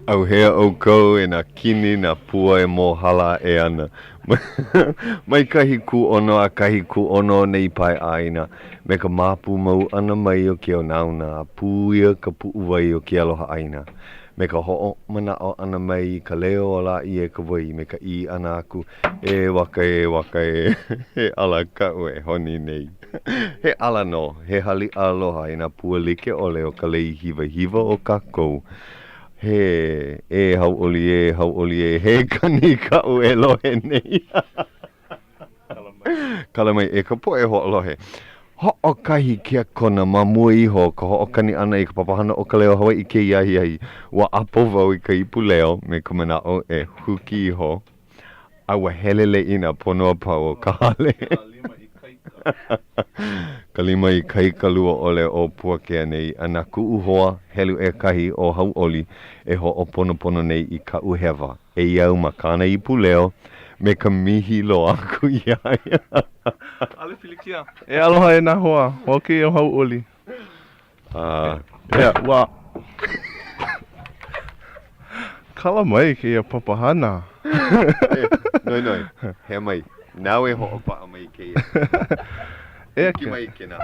Au hea o kou e na kini na pua e mohala e ana. Mai kahi ku ono a kahi ku ono nei pai aina. Me ka mapu mau ana mai o ke o nauna a puia ka puuwai o ke aloha aina. Me ka ho'o mana o ana mai ka leo o la i e ka wai. Me ka I ana aku e waka he ala ka ue honi nei. He ala no, he hali aloha i na pua like o leo ka lei hiva hiva o kakou. He hauʻoli he kani kau e lohe nei. Kalamai e ka po e hoʻolohe. Hoʻokahi kia kona ma mua iho ka hoʻokani ana i ka papahana o Ka Leo Hawaiʻi ke iahiahi. Ua apo wau i ka ipu leo me ka manaʻo e huki iho. A ua heleleʻina pono a pau o ka hale. Ka lima I kaika lua ole o Puakea nei ana kuʻu hoa helu e kahi o hauʻoli e hoʻoponopono nei I ka uhewa. E iau ma kāna ipu leo me ka mihi lo aku iaia. Ale pilikia. E aloha e nā hoa. Hoki o hauʻoli. Ua. Kala mai ke ia papahana. Noi. He mai. Nau e hoʻopaʻa mai ke ia. Ki mai ke nā.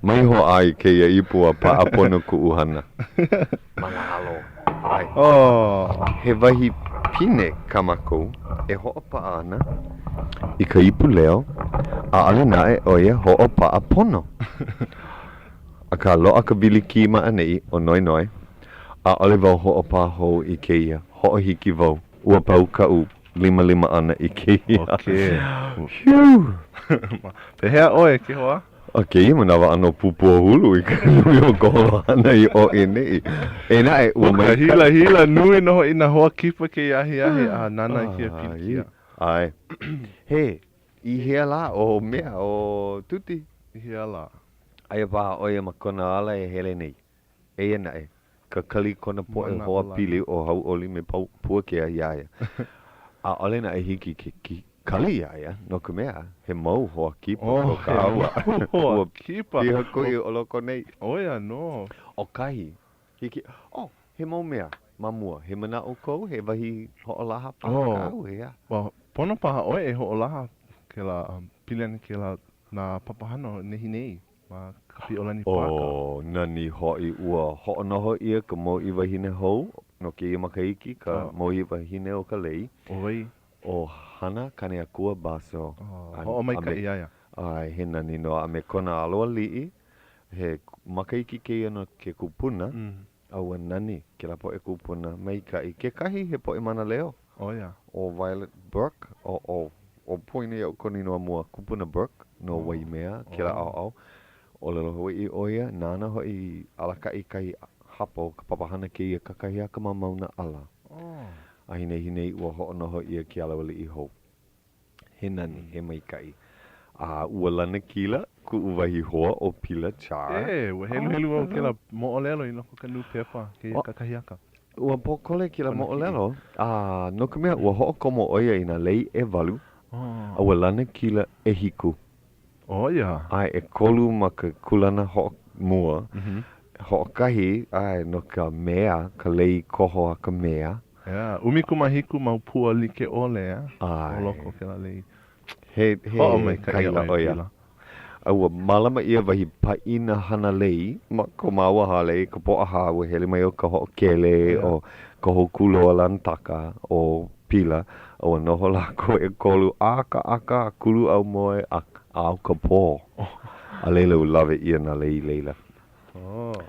Mai ho ai ke ia ipu a paʻapono kuʻuhana. Mahalo. He wahi pine kamako e hoʻopaʻa ana I ka ipu leo a ale naʻe o ia hoʻopaʻapono. A ka loa ka biliki maʻanei o noi a ole wau hoʻopaʻa hou I ke ia. Hoʻohiki wau. Ua pau kau. Lima ana I ke ia. Okay. Phew. Pehea oe ke hoa? Okay, manawa ano pupua hulu I ka nui o koho ana I o e nei. E nae, ua mai ka hila nui noho I na hoa kipa ke iahi a nana I kia pilikia. Ai. He, I hea la o mea o tuti. I hea la. Aia paha oia ma kona ala e hele nei. Eia nae, ka kali kona po e hoa pili o hauʻoli me Puakea iaia. A ole na e hiki ki kali iaia, no ka mea, he mau hoa kipa o ka aua. Hoa kipa. Piha koe o loko nei. Oia, no. O kahi, hiki, he mau mea, mamua, he mana o kou, he wahi hoʻolaha paha ka au, hea. Pono paha oe e hoʻolaha ke la piliani ke la nā papahano nehi nei. Ma kapi olani paka. Nani hoi ua hoʻonoho ia ka mau I wahine hou, no ke ia makaiki ka mau I wahine o ka lei. Oi. O hana kane akua baso. Hoʻo mai ka iaia. Ai, he nani no a me kona aloa li'i, he makaiki ke ia no ke kupuna, aua nani ke la po e kupuna mai kai. Ke kahi he po e mana leo. Oia. O Violet Burke, o poine o koni noa mua kupuna Burke, no Waimea, ke la au. O lelo hoi I oia, nana hoi alaka I kai hapo ka papahana ke ia kakahi aka mauna ala. A hinei ua hoʻonoho ia ki alawali I hou. He nani, he mai kai. A ua lana kila, kuʻu wahi hoa o pila char. Ua helu au ke la moʻolelo I loko ka new pepa ke ia kakahi aka. Ua pokole ki la moʻolelo. No ka mea, ua hoʻokomo oia I na lei e walu. A ua lana kila e hiku. Oia. Ai, e kolu ma ka kulana mua. Hoʻokahi, ai, no ka mea, ka lei koho a ka mea. Umiku mahiku mau pua like ole, Ai. O loko ke la lei. He mai kaila oia. Aua, malama ia wahi paina hana lei, ma ko maua hale, ka poʻaha, ua hele mai o ka hoʻokele, o ka hokulo a lantaka, o pila. Aua noho lako e kolu aka kulu au moe au ka pō. A leila u love ia na lei leila.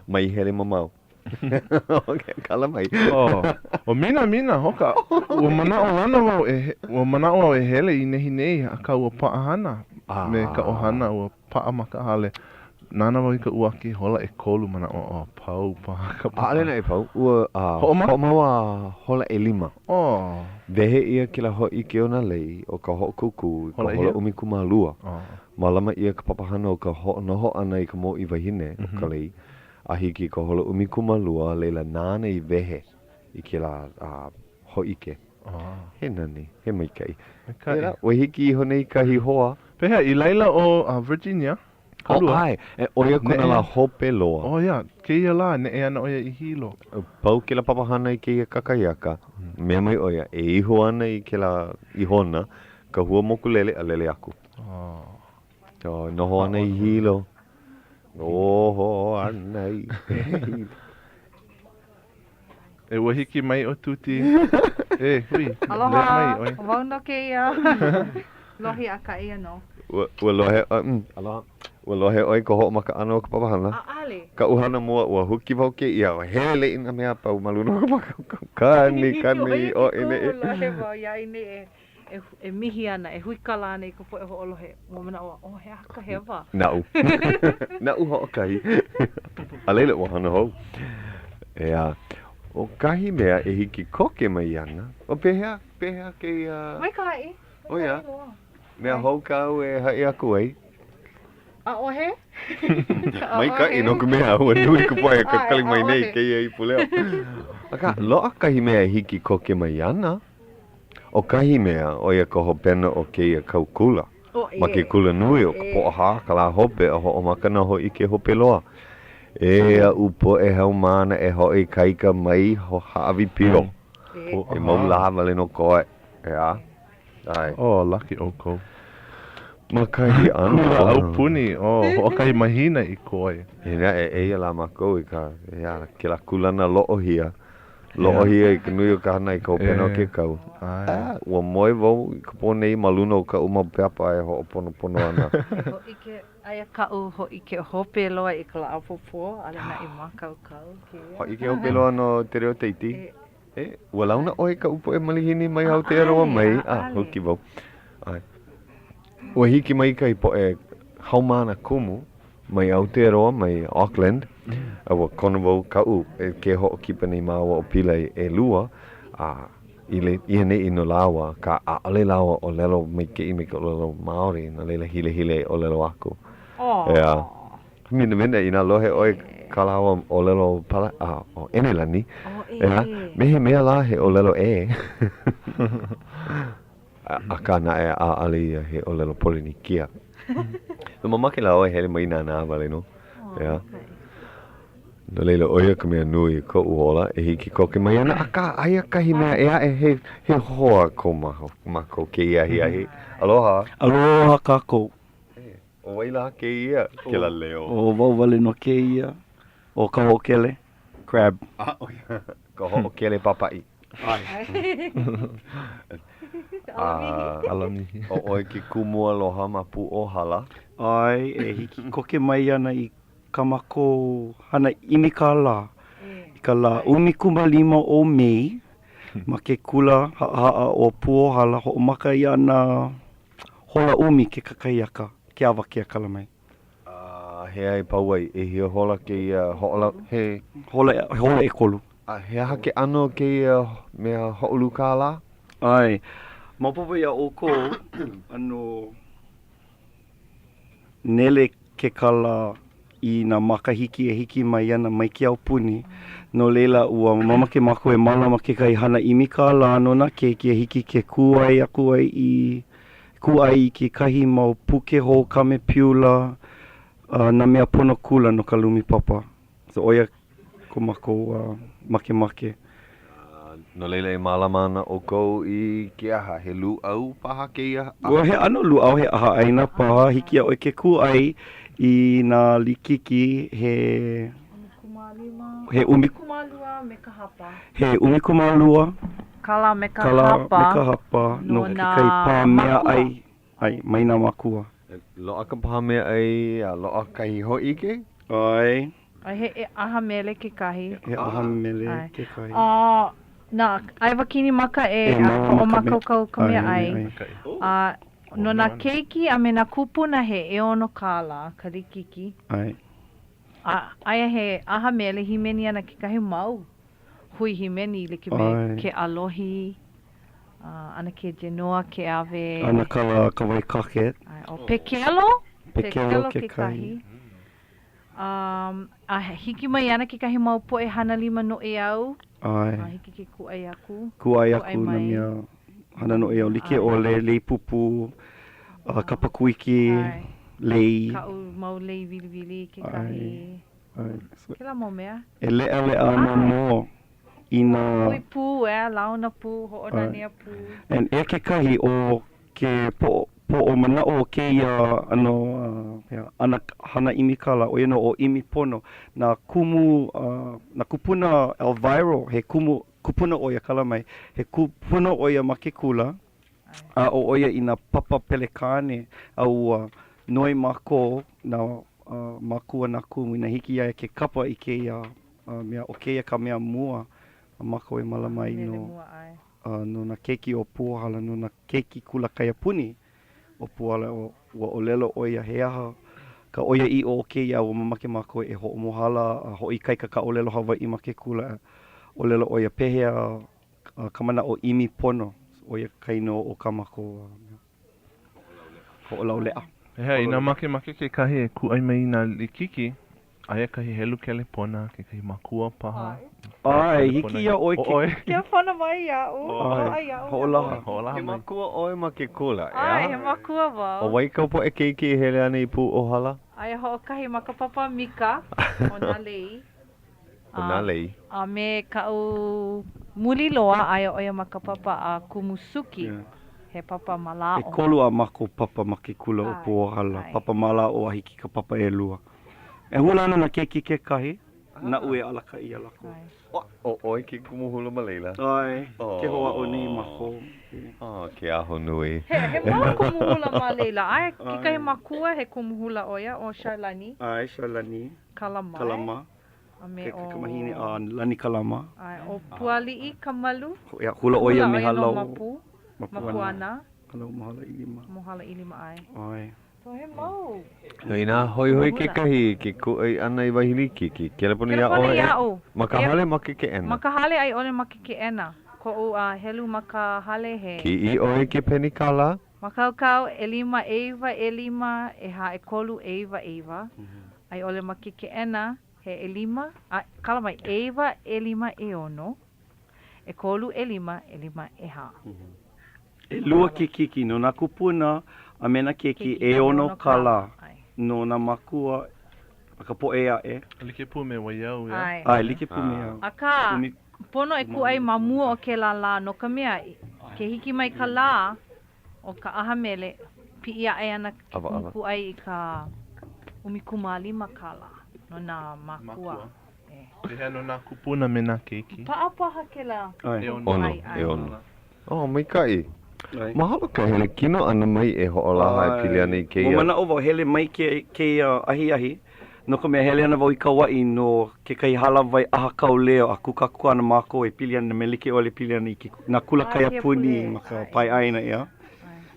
Mai hele mamau. Okay, kala mai. O mina hoka. Ua manaʻo ana wau ua manaʻo e hele I nehi nei a ka ua paʻahana. Me ka ohana ua paʻa ma ka hale. Nana wau I ka uaki hola e kolu manaʻo pau paha ka paʻa. Ale na e pau. Ua hoʻomaua hola e lima. Wehe ia ki la hoʻi ke ona lei o ka hoʻokuku ka hola umikumālua. Malama ia ka papahana o ka hoʻonoho ana I ka mo I wahine o ka lei. A hiki ka hola umikumālua leila nāna I wehe I ke la hoʻike. He nani, he maikai. Ua hiki iho nei kahi hoa. Peha, I laila o Virginia? ai, e oia kona la hope loa. Oh ia, keia la, ne e ana oia I hilo. Pau ke la papahana I keia kakaiaka, mea mai oia, e iho ana I ke la ihona, ka hua mokulele a lele aku. Noho ana I hilo. Noho ana I hilo. E ua hiki mai o tuti. E, hui, lea mai, Aloha, oi. wau no ke ia. Lohi a ka ia no. Ua lohe, aloha. Ua lohe oi ko ho'o maka ano ka papahana. Ale. Ka uhana mua ua huki vau ke ia, o hele ina mea pau maluna ka maka kani o ine e. Lohe wau ia ine e mihi ana, e hui kala ana I ka poe ho'o lohe. Mua mana oa, oh he haka he wa. Nau. Nau ho'o kai. A leile ua hana hou. Ea. O kahi mea e hiki koke mai ana. O pehea ke Mai ka hai. O ia. Mea hou kau e hai aku ai. A ohe? Mai ka ino ku mea ua nui ku poe ka kali mai nei ke ia I puleo. Aka, loa kahi mea e hiki koke mai ana. O kahi mea o ia ka hopena o ke ia kaukula. Ma ke kula nui o ka po'aha ka la hope a ho o makana ho I ke hope loa. E a upo e hau mana e hoi kaika mai ho haawi piro. E mau laha wale no koe. Ea. Ai. Oh, lucky o kou. Ma kahi anu. Au puni, o kai mahina I koe. E nea e ia la mako I ka. Ea, ke la kulana loo hia. Loo hia I ka nui o ka hana I ka opena o ke kau. Ua moe vau I ka pone I maluna o ka uma peapa e ho o pono ana. Aia kau ho I ke hope loa I ka la apopo, ale na I makau kau. Ho I ke hope loa no te reo teiti. Ua launa oe ka upo e malihini mai hau te aroa mai. Huki vau. Ai. Ua hiki mai ka I po e haumana kumu mai Aotearoa mai Auckland. Ua kona vau ka u e ke ho o kipa nei maua o pila e lua. Ia nei ino lawa ka aale lawa o lelo mai ke I me ka lelo Māori na leila hile o lelo aku. Ea. Mina ina lohe oe ka lawa o lelo pala o Enelani. Ea. Mehe mea la he o lelo e. Aka na e aale he o lelo Polinikia. No mamake la oe hele mai nā wale no. Ea. No leila oia ka mea nui ko uola e hiki koke mai ana aka aia kahi mea ea e he hoa ko mako ke ia hi. Aloha. Aloha kako. O waila ke ia ke la leo. O wauwale no ke ia. O ka hokele. Crab. Ka hokele papai. Alamihi. O oi ke kumua loha ma pu o hala. Ai, e hiki koke mai ana I kamako hana imi ka la. I ka la 15 o Mei. Ma ke kula haa o puo hala ho maka I ana hola umi ke kakaiaka. Ke awa ke akala mai. He ai pauai e hia hola ke ia hola he Hola e kolu. he hake ano ke ia mea ho'olu ka la. Ai, maupapa ia o ko ano nele ke kala I nā makahiki e hiki mai ana mai ke au puni. No leila ua mamake mako e malama ke kai hana imi ka la no na keiki e hiki ke kuai aku ai I ke kahi mau puke ho kame piula na mea pono kula no ka lumi papa. So oia ko mako make. No leila e malama ana o kou I ke aha he lu au paha ke ia. Ua he ano lu au he aha aina paha hiki a oi ke kuai I nā likiki he Umikumalua me ka hapa. He umikumalua. Kala me ka hapa. No ke kai pā mea ai mai nā makua. Loa ka paha mea ai loa kai ho ike? Ai. Ai he aha mele ke kahi. He aha mele ke kahi. Na, ai wakini maka e o makaukau ka mea ai. No na keiki a me na kupuna he e ono kala, ka rikiki. Ai. Aia he aha mele himeni ana ke kahi mau. Hui himeni like me ke alohi, ana ke genoa ke ave. Ana kala ka wai kake. O pekelo? Pekelo ke kahi. Hiki mai ana ke kahi mau po e hana lima no e au. Ai. Hiki ke kuai aku. Kuai aku na mea hana no e au like o le pupu, kapakuiki. lei. Ka'u mau lei wili ke kahi. Kila mo mea. E lea ana mo ina Pui pū launa pū, ho'onania pū. and e ke kahi o ke po o mana o ke ia ana hana imi kala o ino o imi pono na kumu na kupuna Elviro he kupuna o ia kala mai he kupuna o ia ma ke kula a o ia ina papa pelekane au noi mako na makua na kumu ina hiki ia ke kapa i ke ia mea o ke ia ka mea mua mako e malamai no na keiki o puahala no na keiki kula kaiapuni o puala o lelo oia he aha ka oia I o ke ia o mamake mako e ho mohala ho I kaika ka o lelo Hawaiʻi ma ke kula o lelo oia pehea kamana o imi pono oia kaino o kamako ho lau lea. Hea, ina make ke kahi e kuai mai na likiki aia kahi helu kele pona ke kahi makua paha. Ai, hiki ia oi ke Kia whana mai ia'u. Ho'olaha. He makua oe ma ke kula, Ai, he makua wau. O waikaupo e keiki e hele ana I pu o hala? Ai ho'okahi makapapa Mika, o nā lei. O nā lei. A me ka'u muli loa aia oia makapapa a Kumusuki. He papa malao. E kolu a mako papa ma ke kula o puohala. Papa malao a hiki ka papa e lua. E hula ana na keiki ke kahi, na ue alaka I alako. O oi ke kumuhula ma leila. Ai, ke hoa o ni mako. Ke aho nui. He mau kumuhula ma leila. Ai, ki kahi makua he kumuhula oia o Shailani. Ai, Shailani. Kalama. A me Ke o... kamahini a Lani Kalama. Ai, o Puali'i Kamalu. Ia, hula oia me halau. Mapu. Mapuana. Halau mahala ilima. Mohala ilima ai. Ai. So he mau. No ina hoi ke kahi ke kuai ana I wahiliki ki. Ke lapuna ia Kele oe. ia'u. Makahale ma ke ena. Makahale ai ole ma ke ena. Ko a helu makahale he. Ki I oe ke penikala. Makaukau elima elima e ha e kolu eva. Ai ole ma ke ena he elima. Kala mai elima e ono. E kolu elima e ha. E lua ke kiki no na kupuna a mena keki e ono kala no na makua a ka po ea e. Like pu me waiau ia. Ai, like pu me au. Aka, pono e kuai mamua o ke la no ka mea ke hiki mai ka la o ka ahamele pi ia e ana kuai I ka umikuma kala no na makua. Te hea no nā kupuna me nā keiki. Paapaha ke la. E ono. Oh, mai kai. Mahalo ka hele kino ana mai e ho'olaha e pili ana I ke ia. Mo mana o wau hele mai ke ahi. No ka mea hele ana wau I Kauai no ke kai hala vai aha Ka Leo a kukaku ana mako e pili ana me like ole pili ana I ke na kula kaiapuni ma ka pai aina ia.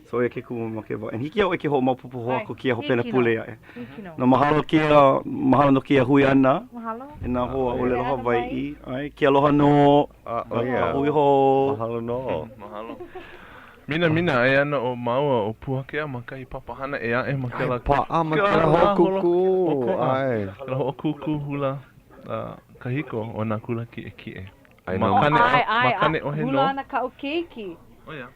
So e ke kumu ma ke wau. En hiki au e ke ho maupupu hoa ko kia ho pena pule ia e. No mahalo no kia hui ana. Mahalo. E nā hoa o lelo Hawaiʻi. Ai, kia aloha no. Hui ho. Mahalo no. Mahalo. Mina e ana o maua o Puakea ma kahi papahana e a e ma ke la Pa'a ma ke la hokuku. Ai. La hokuku hula kahiko o nā kula ki e. Makane o he no. Hula ana ka o keiki. Oia.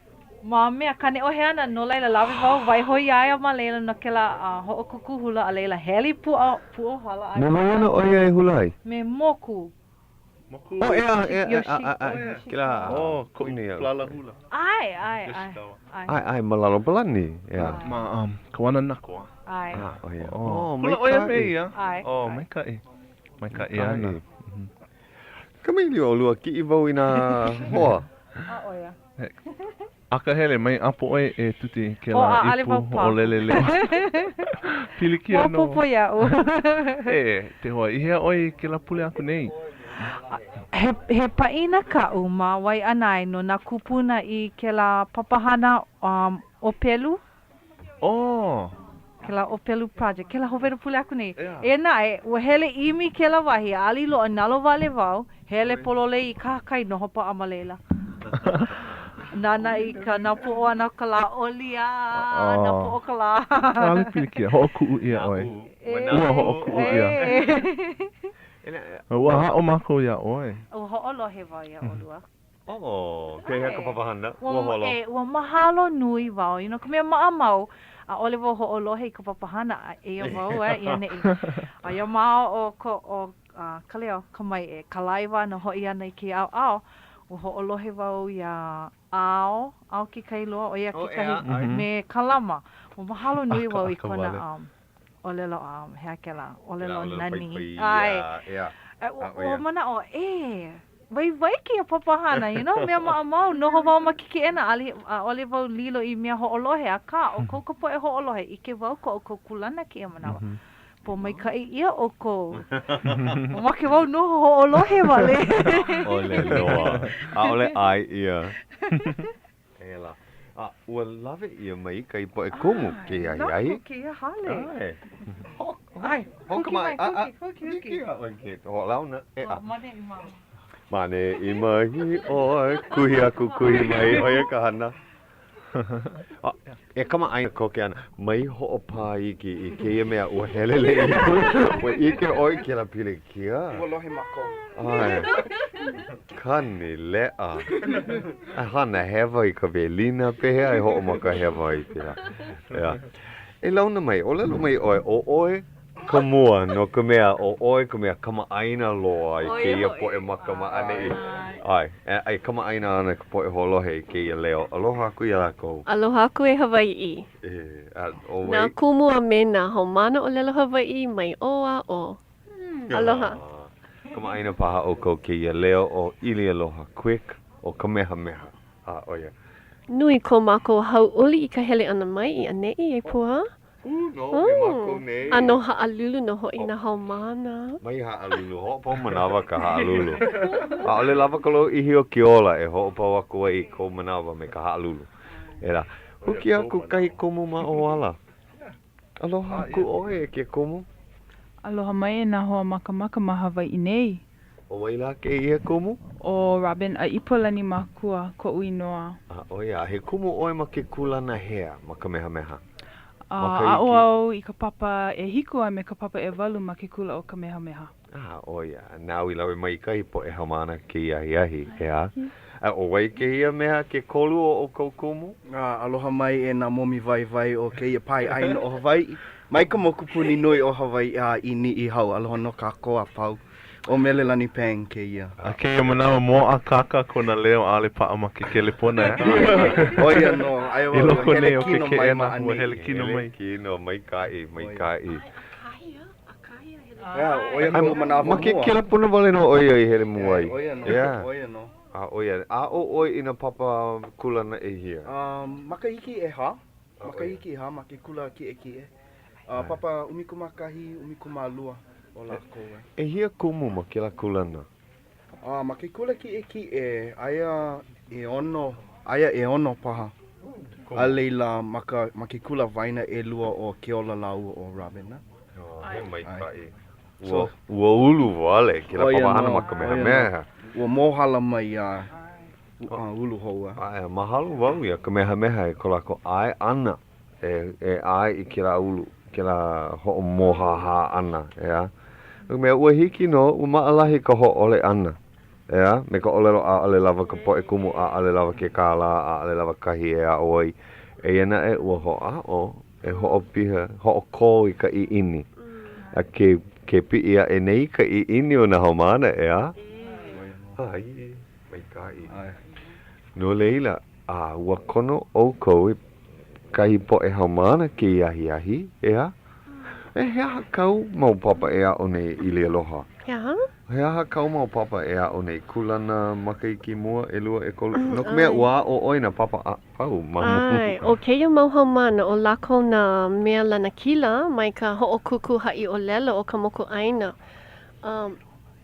Ma mea kane o he ana no laila lawe wau vai hoi aia ma leila no ke la ho'okuku hula a leila heli pu o hala ai. Me mai ana oia e hula ai? Me moku. Moku. Oh, kila. Koine ia. Plala hula. Ai. Malalo palani. Yeah. Ma kawana nakoa. Ai. Oia. Kula oia me ia. Ai. Mai kai. Mai kai ana. Kamili o lua ki I wau I nā hoa. Oia. Akahele mai apo oi e tuti ke la ipu o lelele. Piliki ano. Mopupo ia'u. Te hoa I hea oi ke la pule aku nei. He paina ka'u ma wai anai no na kupuna I ke la papahana opelu. Oh. Ke la opelu project. Ke la hovera pule aku nei. E nai, ua hele imi ke la wahi ali lo analo vale vau. Hele polole I kakai no hopa amalela. Nana I ka napo o ana ka la olia. Napo o ka la. Ale pilikia. Ho'oku'u ia oi. Ua ho'oku'u ia. Ua ha'o mako ia oi. O ho'olohe wau ia olua. Oh, ke hea ka papahana. Ua holo. Ua mahalo nui wau. You know, ka mea maamau. A ole wau ho'olohe I ka papahana. Ia wau ia nei. A ia mao o Ka Leo Hawaiʻi ka laiwa na ho'i ana I ke ao. Ua ho'olohe wau ia ao ki kailoa o ia ke kahi me kalama. Ua mahalo nui wau I kona olelo hea kela. Olelo nani. Ai. Ua mana o Wai ki a papahana, you know, mea maamau, noho wau makiki ena, ole wau lilo I mea ho'olohe, a ka, o kou ka poe ho'olohe, I ke wau ko o kou kulana ki a manawa. Po mai kai ia o kou. O make wau noho ho'olohe wale. Ole loa. A ole ai ia. Ela. Ua lave ia mai kai poe kumu ke ai. Nako ke ia hale. Ai, huki mai, huki. Ho launa. Mane I mau. Mane I mahi oi, kuhi aku kuhi mai, oia ka hana. E kama aina koke ana, mai ho'opā iki I ke ia mea ua helele ua ike oi ke la pile kia. Ua lohe mako. Ai, kani lea. A hana hewa I ka velina pehe, ai ho'o maka hewa I pila. E launa mai, o lelo mai oi, ka mua no ka mea o oi ka mea kama aina loa I ke ia poe maka maane I. Ai kama aina ana ka poe holohe I ke ia leo. Aloha aku ia lako. Aloha aku e Hawaiʻi. Nā kumu a me nā haumana o lelo Hawaiʻi mai oa o. Aloha. Kama aina paha o ko ke ia leo o ili aloha quick o kamehameha. Oia. Nui ko mako hauʻoli I ka hele ana mai I anei e pua. No, me mako nei. Ano ha'alulu no ho'i nā haumana. Mai ha'alulu, ho'opo manawa ka ha'alulu. Ole lava ka lo ihi o Kiola e ho'opo aku ai ko manawa me ka ha'alulu. Era, huki aku kahi komu ma o ala. Aloha aku oe e ke komu. Aloha mai e nā hoa makamaka ma Hawaiʻi nei. O waila ke ia komu? O Robin a ipolani makua ko uinoa. Oia, he komu oe ma ke kulana hea ma ka mehameha. Au I ka papa e hiku ai me ka papa e walu ma ke kula o ka mehameha. Oia, nau I lawe mai kai po e hamana ke iahi, ea. O wai ke ia mea ke kolu o kou kumu? Aloha mai e nā momi vai o ke ia pai aina o Hawaiʻi. Mai ka mokupuni nui o Hawaiʻi I ni I hau, aloha no ka koa pau. O mele lani peng ke ia. Ke ia manawa mo Akaka kona leo ale paa ma ke kelepona. Oia no, ai I loko nei o ke mai ena ua hele kino mai. Kino, mai kai. Oia no manawa ma ke kelepona wale no oia I hele muai. Oia no. Oia, oi ina papa kulana e hia. Makahiki e ha. Makahiki e ha, ma ke kula ki e. Papa umikumakahi, umikumālua. E hia kumu ma ke la kulana? Ma ke kula ki e aia e ono paha. A leila ma ke kula vaina e lua o ke ola lau o Robin. He mai kai. Ua ulu wale, ke la pawahana ma ka mehameha. Ua mohala mai ulu hoa. Mahalo wau ia ka mehameha e ko lako ai ana. E ai I ke la ulu, ke la ho'o mohaha ana, ea. Mea ua hiki no, ua maalahi ka ho'ole ana. Ea, me ka olelo a ale lava ka poe kumu a ale lava ke kāla, a ale lava kahi e a oi. E iana e ua ho'a e ho'o piha, ho'o kō I ka I ini. A ke pi ia e nei ka I ini o na haumana, ea. Ai, mai kai. No leila, ua kono o kou kahi poe haumana ke iahi, ea. E hea kau mau papa e a o nei ili aloha. Ia? Hea kau mau papa e a o nei kulana makaiki mua e lua e kolu. No ka mea ua o oina papa a pau. Ai, o keia mau haumana o lako na mea lana kila mai ka ho'okuku ha'i o lelo o ka moku aina.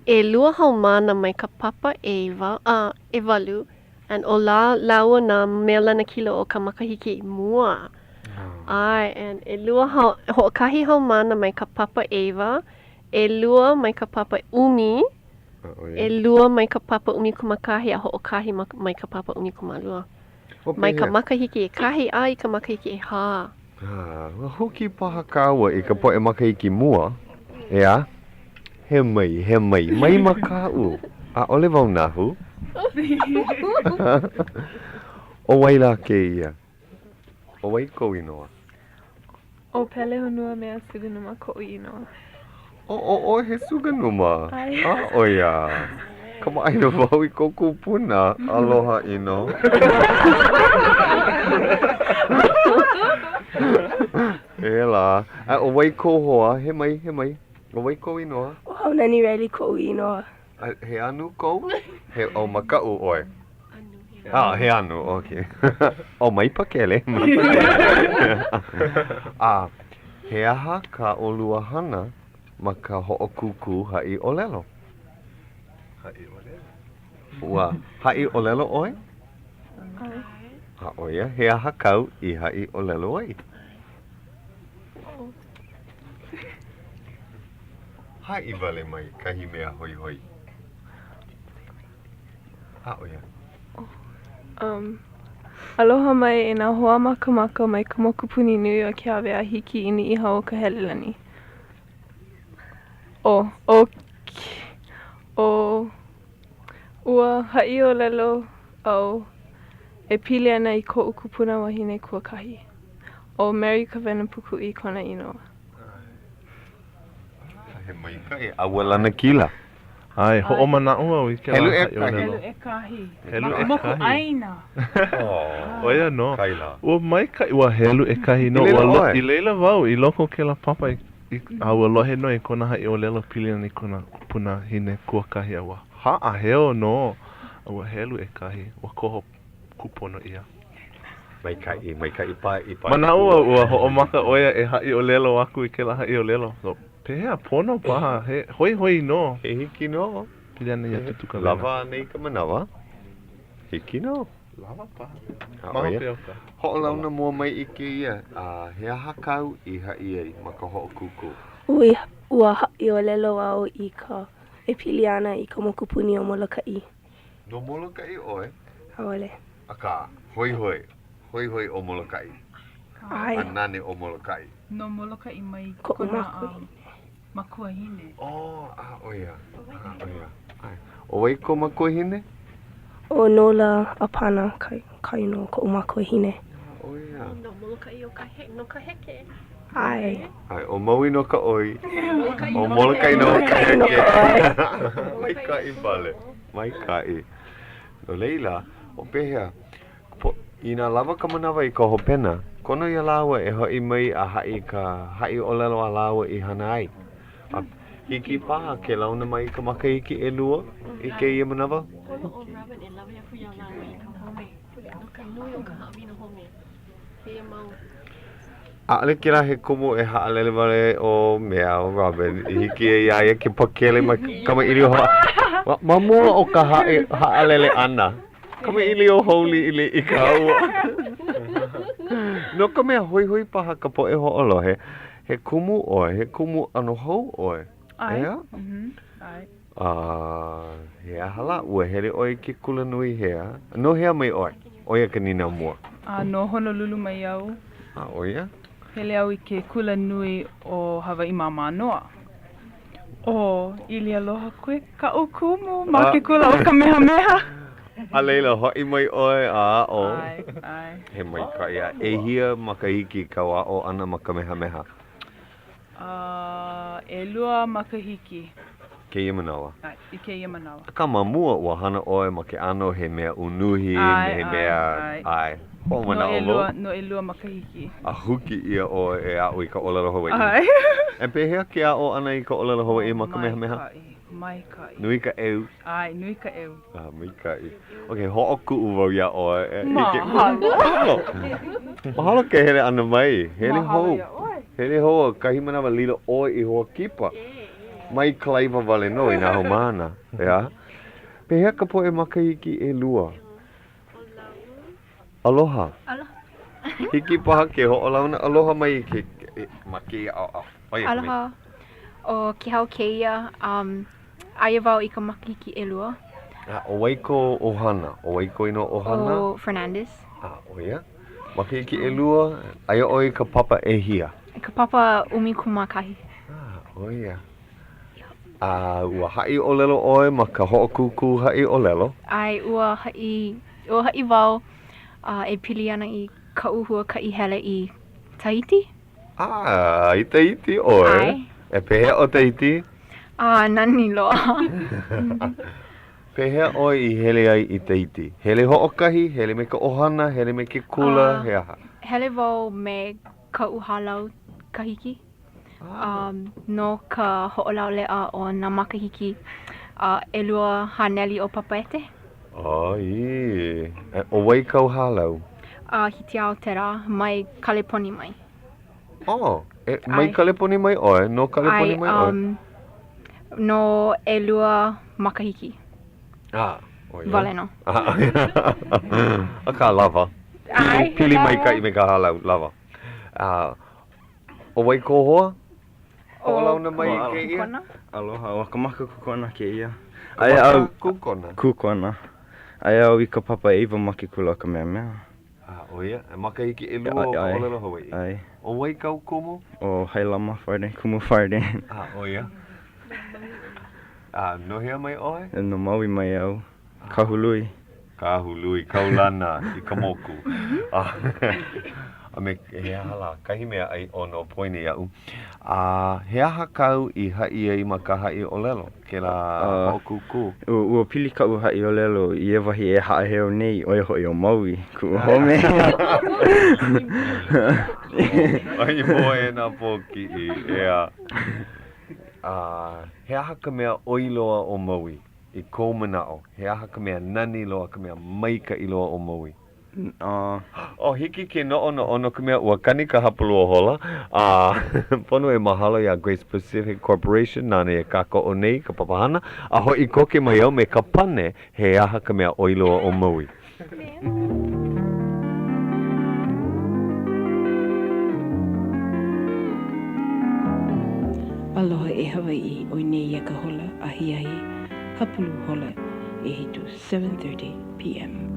E lua haumana mai ka papa e walu. And o laua na mea lana kila o ka makahiki mua. Ai, and e lua ho'okahi haumana mai ka papa Eva, e lua mai ka papa Umi, e lua mai ka papa Umi kumakahi a ho'okahi mai ka papa Umi kumalua. Mai ka makahiki e kahi a I ka makahiki e ha. Hoki paha kaua I ka poe makahiki mua, ea, he mai, mai makau. ole wau nahu. O waila ke ia. O wai ko inoa. O pele honua mea suganuma ko inoa. O he suganuma. Ai. Oia. Kama aina wau I ko kupuna. Aloha ino. Ela. O wai ko hoa. He mai. O wai ko inoa. O haunani reli ko inoa. He anu ko? He o makau oe. He anu, okay. O mai pakele. He aha ka olua hana ma ka hoʻokuku haʻi ʻolelo. Haʻi ʻolelo? Ua, haʻi ʻolelo oe? Oia, he aha kau I haʻi ʻolelo ai. Haʻi wale mai kahi mea hoi. Oia. Aloha mai e nā hoa makamaka mai ka mokupuni nui o ke awe a hiki ini iha o ka helelani. Ua haʻi o lelo au e pili ana I koʻu kupuna wahine kuakahi. O Mary ka wenapuku I kona inoa. He maikai, awalana kila. Ai, hoʻomanaʻu au I ke la haʻi o Helu lelo. e kahi. Helu e Moku kahi. aina. Oia no. Kaila. Ua mai kai ua helu e kahi no. I leila Ua oe. I leila wau, I loko ke la papa a ua lohe no I kona haʻi o lelo pili ana I kona kupuna hine kuakahi aua. Haa heo no. Ua helu e kahi. Ua koho kupono ia. Maikai pa. Manaʻu ua hoʻomaka oia e haʻi o lelo aku I ke la haʻi o lelo. So, pehea pono paha. He hoi no. He hiki no. Pili ana ia tutuka wena. Lava nei ka manawa. Hiki no. Lava paha. Oia. Maha peoka. Hoʻolauna mua mai I ke ia. He aha kau I haʻi ai ma ka hoʻokuku. Ua haʻi o lelo au I ka e pili ana I ka mokupuni o Molokaʻi. No Molokaʻi oe? Hauʻole. Aka, hoi. Hoi o Molokaʻi. Ai. Anane o Molokaʻi. No Molokaʻi mai Koʻu kona makui. makuahine. Oia. Ai. O wai ko makuahine? O Nola Apana kai no koʻu makuahine. Oia. No molokai no ka heke. Ai. Ai, o maui no ka oi. O Molokaʻi no ka heke. Maikai vale. Maikai. No leila, o pehea. I nā lava ka manawa I ka hopena, kono ia lawa e hoi mai a haʻi o lelo a lawa I hana ai. Hiki paha ke launa mai ka makahiki e lua I ke ia manawa? Kono o Robin e lawe aku ia lawa I ka home. No ka nui o ka haʻi no home. He mau. Aʻale kila he kumu e haʻalele wale o mea o Robin. I hiki e iaia ke pakele mai kama ili o hoa. Mamua o ka haʻalele ana. Kama ili o houli ili I ka ua. No ka mea hoi paha ka po e hoʻolohe. He kumu oe, he kumu ano hou oe. Ai. Ea? Ai. He ahala ua hele oe ke kula nui hea. No hea mai oe. Oia ka nina mua. No Honolulu mai au. Oia? Hele au I ke kula nui o Hawaiʻi mamanoa. Ili aloha koe ka o kumu ma ke kula o Kamehameha. A leila hoi mai oe Ai. He mai ka ia. E hia makahiki ka wao ana ma Kamehameha. E lua makahiki. Ke ia manawa. I ke ia manawa. Ka mamua ua hana oe ma ke ano he mea unuhi, he mea... Ai. Ho mana olo. No e lua makahiki. A huki ia oe e au I ka olelo Hawaiʻi. Ai. E pehea ke a o ana I ka olelo Hawaiʻi ma Kamehameha? Maikai. Nui ka eu. Ai, nui ka eu. Maikai. Ok, hoʻoku uvau ia oe. Mahalo. Mahalo ke hele ana mai. Hele Mahalo hou. ia oe. Hele hou kahi manawa lilo oe I hoa kipa. Mai kalaiwa wale no I nā homana. Ea? Pehea ka po e makahiki e lua. Aloha. Hiki paha ke hoʻolauna. Aloha mai ke maki au. Aloha. O ke hau keia, aia wau I ka makahiki e lua. O waiko ohana. O waiko ino ohana. O Fernandez. Oia. Makahiki e lua. Aia oi ka papa e hia. Ka papa umi kumakahi. Oia. Ua haʻi o lelo oe ma ka hoʻokuku haʻi o lelo. Ai, ua haʻi wau e pili ana I ka uhua ka hele I Tahiti. I Tahiti oe. Ai. E pehea o Tahiti? Nani loa. Pehea oe I hele ai I Tahiti? Hele hoʻokahi, hele me ka ohana, hele me ke kula, he aha? Hele wau me ka uhalau kahiki. No ka hoʻolaulea o nā makahiki ʻelua haneli o papaete. O wai kau halau? Hiti ao te rā, mai kaleponi mai. Mai kaleponi mai oe? No kaleponi mai oe? No ʻelua makahiki. Wale no. Ka lava. Pili mai kai me ka halau, lava. O wai kohoa? O launa mai ke ia? Aloha, o ka maka kukona ke ia. Kukona? Kukona. Ai au I ka papa Eva ma ke kula ka mea mea. Oia, e makahiki e lua o ka olelo Hawaiʻi. Ai. O wai kau kumu? O Hailama Wharden, kumu Wharden. Oia. No hea mai oe? No maui mai au. Kahului. Kahului, kaulana, I ka moku. A me he hala, kahi mea ai ono poine iau. He aha kau I haʻi ai ma ka haʻi o lelo, ke la hokuku. Ua pili ka u haʻi o lelo, I e wahi e haʻaheo nei, oi hoi o maui, ku home. Ai moe nā poki I ea. He aha ka mea oiloa o maui, I kou manao. He aha ka mea nani loa, ka mea maika I loa o maui. Hiki ke no ka mea ua kani ka hapalua hola. Pono e mahalo ia Great Pacific Corporation, nane e kako o nei ka papahana. A hoi koke mai au me ka pane, he aha ka mea oiloa o maui. Aloha e Hawaiʻi, oi nei ia ka hola, ahi hapulu hola e hitu 7:30 p.m.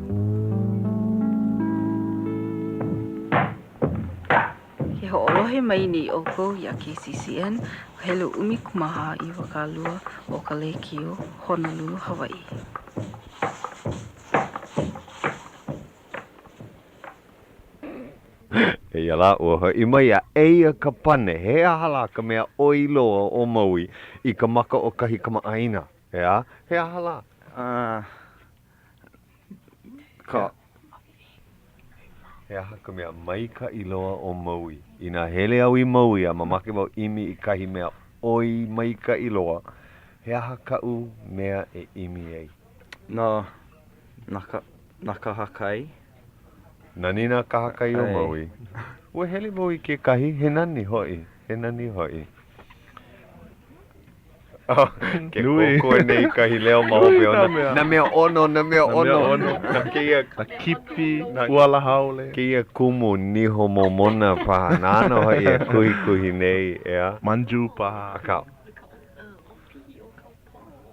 Ke hoʻolohe mai ni oko ia KCCN, hele umi kumaha I wakalua o ka Leo Honolulu, Hawaiʻi. Ia la ua I mai a eia ka pane, he ahala ka mea oiloa o maui I ka maka o kahi kamaaina. Ea, he ahala. He aha ka mea maika I loa o maui. I nā hele au I maui a mamake wau imi I kahi mea oi maika I loa. He aha kau mea e imi ei. Na ka hakai. Nani nā ka hakai o maui. Ua hele mau I ke kahi, he nani hoi. He nani hoi. Ke koko e nei kahi leo mahope ona. Na mea ono. Na keia kipi, uala haole. Keia kumu niho momona paha. Nāna hoi e kuhi nei ea. Manju paha. Akau.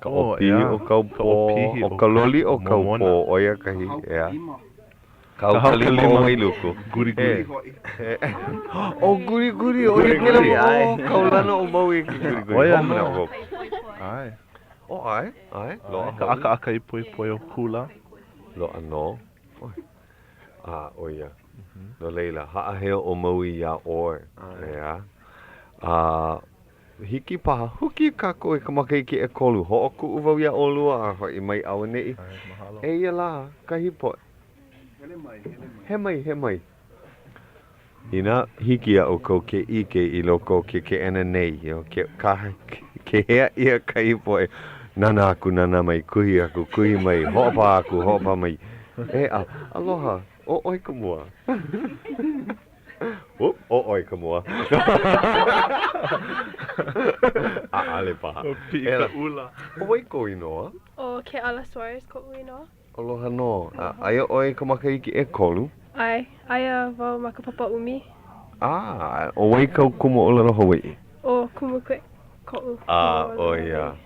Ka opi o kau po. O ka loli o kau po. Oia kahi ea. Kau kalima o mai luku. Guri. Guri. Oia kela mo. Kau lana o maui ki guri. Oia no. Ai. Ai. Loa aka I poi o kula. Loa no. Oia. No leila. Haʻaheo o maui ia oe. Ea. Hiki paha. Huki kako e ka makaiki e kolu. Hoʻoku uvau ia olua a hoi mai au nei. Eia la. Kahi poe. He mai. Ina hiki a o ko ke ike I loko ke ena nei. Ke hea ia kai poe. Nana aku nana mai. Kuhi aku kuhi mai. Hopa mai. Aloha. O oi ka mua. O oi ka mua. Ale paha. Pika ula. O wai ko inoa? O ke ala Suarez ko inoa. Aloha no. Aia oi ka makaiki e kolu? Ai, aia wau ma ka papa umi. O wai kau kumu o lero Hawaiʻi? O kumu koe koʻu. Oia.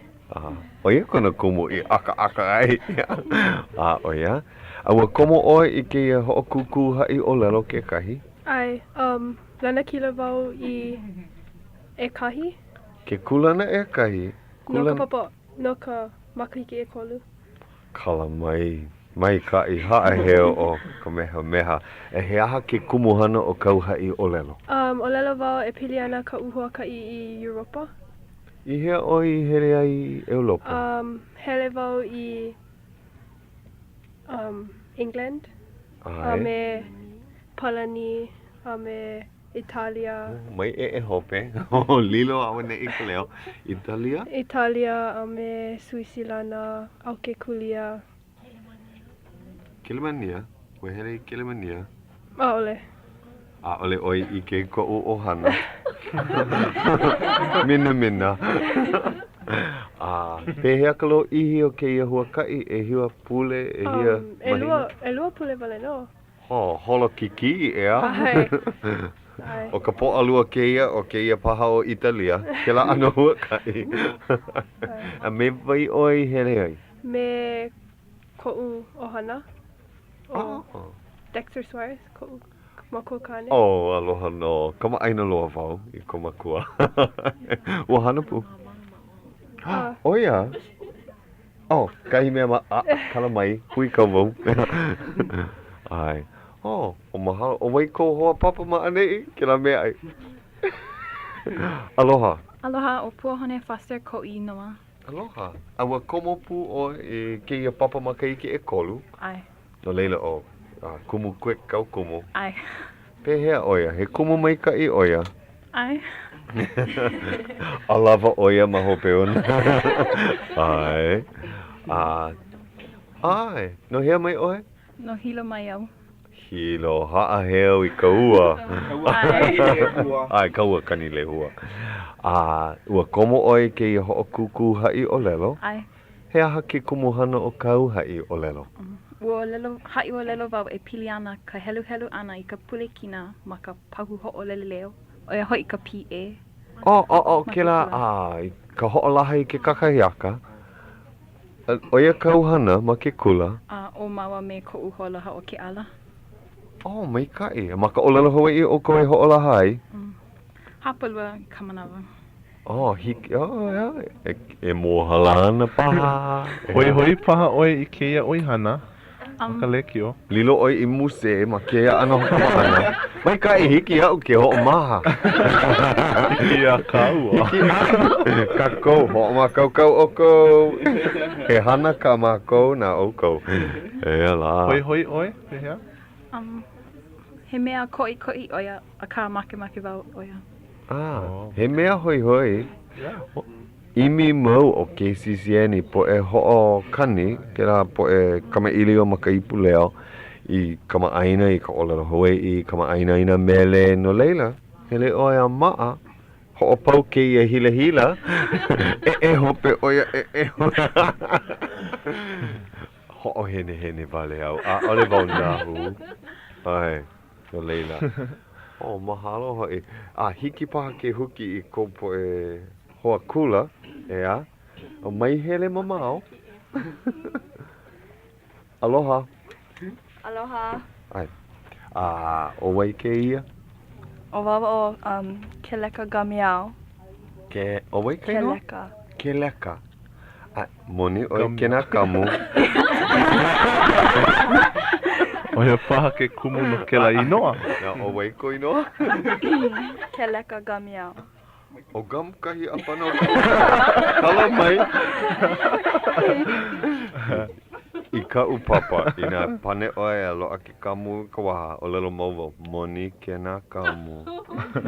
Oia kona kumu I aka ai. Oia. Ua komo oi I ke hoʻokuku haʻi o lelo ke kahi? Ai, lana kila wau I e kahi. Ke kulana e kahi? No ka papa, no ka makahiki e kolu. Kala mai ka I haʻaheo o ka meha. E he aha ke kumuhana o kau haʻi ʻōlelo? ʻōlelo wau e pili ana ka uhuakaʻi I Europa. I hea oi hele ai I Europa? Hele wau I England. A me Palani, a me Italia. Mai e hope. Lilo awa ne I ka leo. Italia? Italia, a me Suisilana, Auke Kulia. Kelemania? Ua hele I Kelemania? Ole. Ole oi I ke koʻu ohana. Mina. Pehea ka lo ihi o keia huakaʻi e hiwa pule e hia mahina? E lua pule wale no. Holo kiki ea. Ai. O ka poʻalua keia paha o Italia. Ke la ano huakaʻi. A me vai oi hele ai? Me koʻu ohana. Dexter Suarez, koʻu makua kane. Aloha no. Kamaʻaina loa wau I ko makua. Ua hana pu. Ia. Kahi mea kala mai. Hui kau wau. Ai. O mahalo. O wai ko hoa papa ma anei. Ke la mea ai. Aloha. Aloha, o Puahone Foster ko I noa. Aloha. Aua komo pu o e keia papa ma kaiki e kolu. Ai. No leila o. Kumu quick kau kumu. Ai. Pehea oia. He kumu mai ka I oia. Ai. Alava oia ma hope ona. Ai. Ai. No hea mai oe? No hilo mai au. Hilo haʻaheo I ka ua. Ai, ka ua kani lehua. Ua komo oi ke I hoʻokuku haʻi ʻōlelo. Ai. He aha ke kumuhana o kau haʻi ʻōlelo? Ua haʻi ʻōlelo wau e pili ana ka helu ana I ka pule kina ma ka pahu hoʻoleleleo. O ia hoi ka PA. Ke la, ka hoʻolaha I ke kakahiaka. O ia kauhana ma ke kula. O maua me koʻu hoʻolaha o ke ala. Mai kai. Ma ka ʻōlelo Hawaiʻi o koe hoʻolaha ai? Hapalua ka manawa. Hiki, ia. E mohala ana paha. Hoi paha oi I keia oihana. Ka lekio. Lilo oi I muse ma keia ano kamahana. Mai kai hiki au ke hoʻomaha. Ia ka ua. Ka kou, hoʻoma kau o kou. He hana ka ma kou na o kou. Ea la. Hoi oi, pehea? He mea koʻi oia, a ka make wau oia. He mea hoi. Imi mau o KCCN po e hoʻo kani, ke la po e kamaʻili o makaipu leo I kamaʻaina I ka ʻōlelo Hawaiʻi, kamaʻaina ina mele no leila. Hele oia maa, hoʻopau keia hila. E hope oia Hoʻo hene wale au. Ole wau nahu. Ai, no leila. Mahalo hoi. Hiki paha ke huki I ko po e hoa kula. Ea. O mai hele mamao. Aloha. Aloha. Ai. O wai ke ia? O wawa o Keleka Gamiao. O wai ke no? Keleka. Moni o kena kamu. O ia paha ke kumu no ke la inoa. O wai ko inoa? Keleka Gamiao. O gam kahi apana o kala mai. I ka upapa, ina pane oe a loa ke kamu ka waha o lelo mauwa. Moni kena kamu.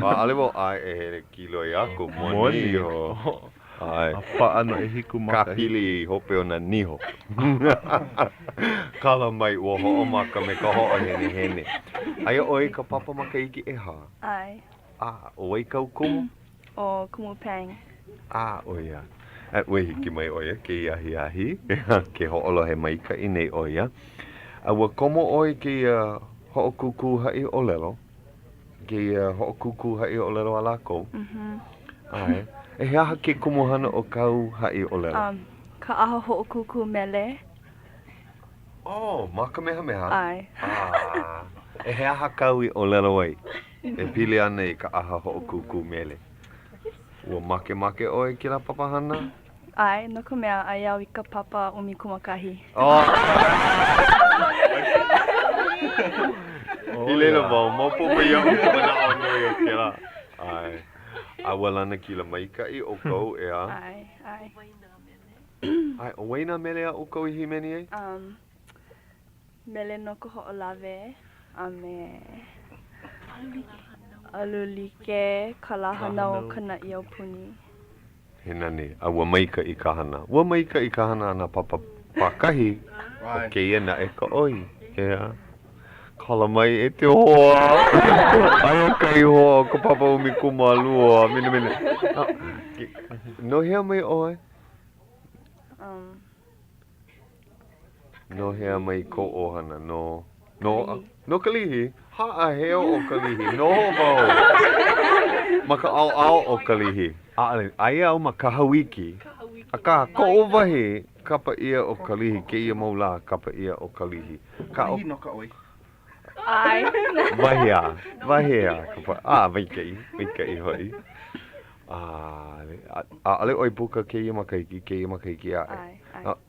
Alewo ai e hele kilo I aku. Moni ho. Ai. Apa ano e hiku maka. Ka pili hope o na niho. Kala mai ua hoʻomaka me ka hoʻo hene. Aia oi ka papa makaiki e ha? Ai. O wai kau kumu? O kumu pang. Oia. Ue hiki mai oia ke ahi. Ke hoʻolohe maika I nei oia. Ua komo oi ke hoʻokuku haʻi ʻōlelo. Ke hoʻokuku haʻi ʻōlelo a lākou. Ai. E he aha ke kumuhana o kau haʻi ʻōlelo? Ka aha hoʻokuku mele. Ma ka meha. Ai. E he aha kau I ʻōlelo ai. E pili ana I ka aha hoʻokuku mele. Ua make oi ki la papahana? Ai, no ka mea ai au I ka papa umi kumakahi. I leila wau, maupo pa iau ka mana o nui o ke la. Ai. A walana kila maikai o kou ea. Ai. Ai, o waina mele a o kou I himeni ei? Mele no ka hoʻolawe, a me alulike, ka lahana o kana I au puni. He nani, a ua maika I ka hana. Ua maika I ka hana ana pakahi. O ke ia na e ka oi. Ea. Kala mai e te hoa. Aia kai hoa ko papa umi kumalua. Mina. No hea mai oi? No hea mai ko ohana. No kalihi. Haa heo o kalihi. No vau. Maka au o kalihi. Aia au maka hawiki. Aka ko o wahi. Kapa ia o kalihi. Ke ia maula kapa ia o kalihi. Kalihi no ka oi. Ai. Vahia. Vaikai hoi. Ale oi puka ke ia makaiki ai.